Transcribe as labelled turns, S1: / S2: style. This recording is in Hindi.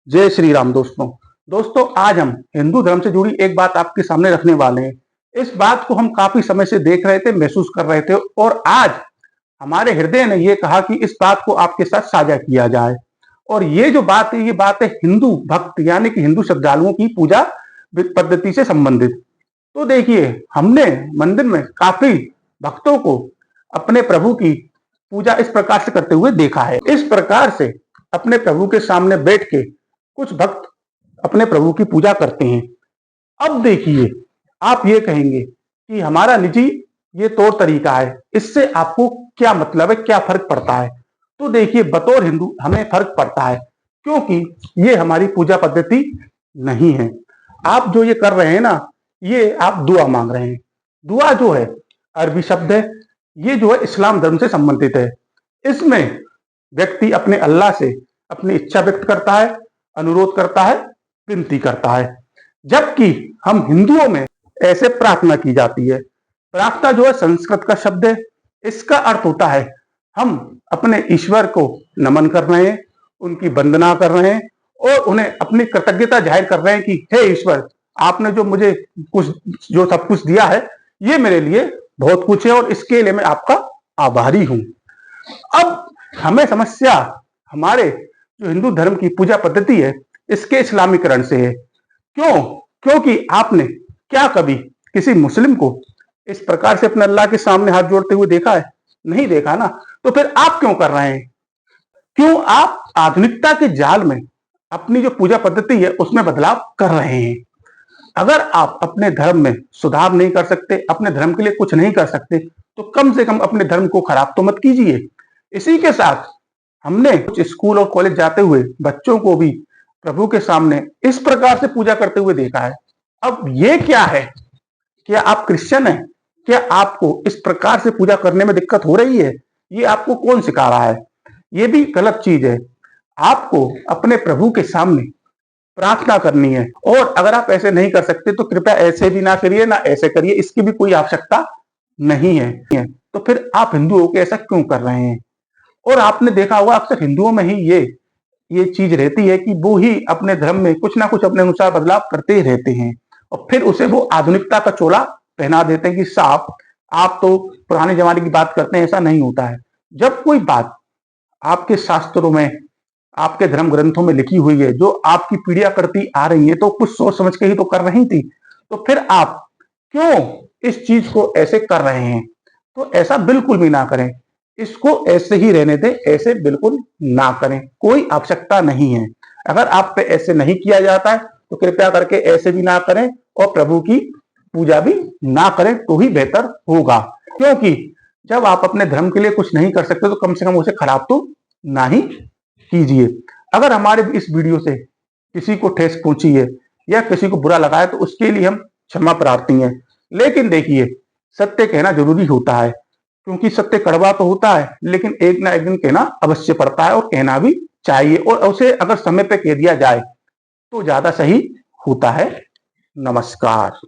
S1: जय श्री राम दोस्तों आज हम हिंदू धर्म से जुड़ी एक बात आपके सामने रखने वाले हैं। इस बात को हम काफी समय से देख रहे थे, महसूस कर रहे थे और आज हमारे हृदय ने यह कहा कि इस बात को आपके साथ साझा किया जाए। और ये जो बात है, ये बात है हिंदू भक्त यानी कि हिंदू श्रद्धालुओं की पूजा पद्धति से संबंधित। तो देखिए, हमने मंदिर में काफी भक्तों को अपने प्रभु की पूजा इस प्रकार से करते हुए देखा है। इस प्रकार से अपने प्रभु के सामने बैठ के कुछ भक्त अपने प्रभु की पूजा करते हैं। अब देखिए, आप ये कहेंगे कि हमारा निजी ये तौर तरीका है, इससे आपको क्या मतलब है, क्या फर्क पड़ता है? तो देखिए, बतौर हिंदू हमें फर्क पड़ता है, क्योंकि ये हमारी पूजा पद्धति नहीं है। आप जो ये कर रहे हैं ना, ये आप दुआ मांग रहे हैं। दुआ जो है अरबी शब्द है, ये जो है इस्लाम धर्म से संबंधित है। इसमें व्यक्ति अपने अल्लाह से अपनी इच्छा व्यक्त करता है, अनुरोध करता है, विनती करता है। जबकि हम हिंदुओं में ऐसे प्रार्थना की जाती है। प्रार्थना जो है संस्कृत का शब्द है। इसका अर्थ होता है हम अपने ईश्वर को नमन कर रहे हैं, उनकी वंदना कर रहे हैं और उन्हें अपनी कृतज्ञता जाहिर कर रहे हैं कि हे ईश्वर, आपने जो मुझे सब कुछ दिया है, ये मेरे लिए बहुत कुछ है और इसके लिए मैं आपका आभारी हूं। अब हमें समस्या हमारे जो हिंदू धर्म की पूजा पद्धति है, इसके इस्लामीकरण से है। क्यों? क्योंकि आपने क्या कभी किसी मुस्लिम को इस प्रकार से अपने अल्लाह के सामने हाथ जोड़ते हुए देखा है? नहीं देखा ना। तो फिर आप क्यों कर रहे हैं? क्यों आप आधुनिकता के जाल में अपनी जो पूजा पद्धति है उसमें बदलाव कर रहे हैं? अगर आप अपने धर्म में सुधार नहीं कर सकते, अपने धर्म के लिए कुछ नहीं कर सकते, तो कम से कम अपने धर्म को खराब तो मत कीजिए। इसी के साथ हमने कुछ स्कूल और कॉलेज जाते हुए बच्चों को भी प्रभु के सामने इस प्रकार से पूजा करते हुए देखा है। अब ये क्या है? क्या आप क्रिश्चियन हैं? क्या आपको इस प्रकार से पूजा करने में दिक्कत हो रही है? ये आपको कौन सिखा रहा है? ये भी गलत चीज है। आपको अपने प्रभु के सामने प्रार्थना करनी है और अगर आप ऐसे नहीं कर सकते तो कृपया ऐसे भी ना करिए, ना ऐसे करिए, इसकी भी कोई आवश्यकता नहीं है। तो फिर आप हिंदू होकर ऐसा क्यों कर रहे हैं? और आपने देखा होगा अक्सर हिंदुओं में ही ये चीज रहती है कि वो ही अपने धर्म में कुछ ना कुछ अपने अनुसार बदलाव करते ही रहते हैं और फिर उसे वो आधुनिकता का चोला पहना देते हैं कि साहब आप तो पुराने जमाने की बात करते हैं। ऐसा नहीं होता है। जब कोई बात आपके शास्त्रों में, आपके धर्म ग्रंथों में लिखी हुई है, जो आपकी पीढ़ियां करती आ रही है, तो कुछ सोच समझ के ही तो कर रही थी। तो फिर आप क्यों इस चीज को ऐसे कर रहे हैं? तो ऐसा बिल्कुल भी ना करें। इसको ऐसे ही रहने दें, ऐसे बिल्कुल ना करें, कोई आवश्यकता नहीं है। अगर आप पे ऐसे नहीं किया जाता है तो कृपया करके ऐसे भी ना करें और प्रभु की पूजा भी ना करें तो ही बेहतर होगा। क्योंकि जब आप अपने धर्म के लिए कुछ नहीं कर सकते तो कम से कम उसे खराब तो ना ही कीजिए। अगर हमारे इस वीडियो से किसी को ठेस पहुंची है या किसी को बुरा लगा है तो उसके लिए हम क्षमा प्रार्थी हैं। लेकिन देखिए, सत्य कहना जरूरी होता है, क्योंकि सत्य कड़वा तो होता है, लेकिन एक ना एक दिन कहना अवश्य पड़ता है और कहना भी चाहिए। और उसे अगर समय पे कह दिया जाए तो ज्यादा सही होता है। नमस्कार।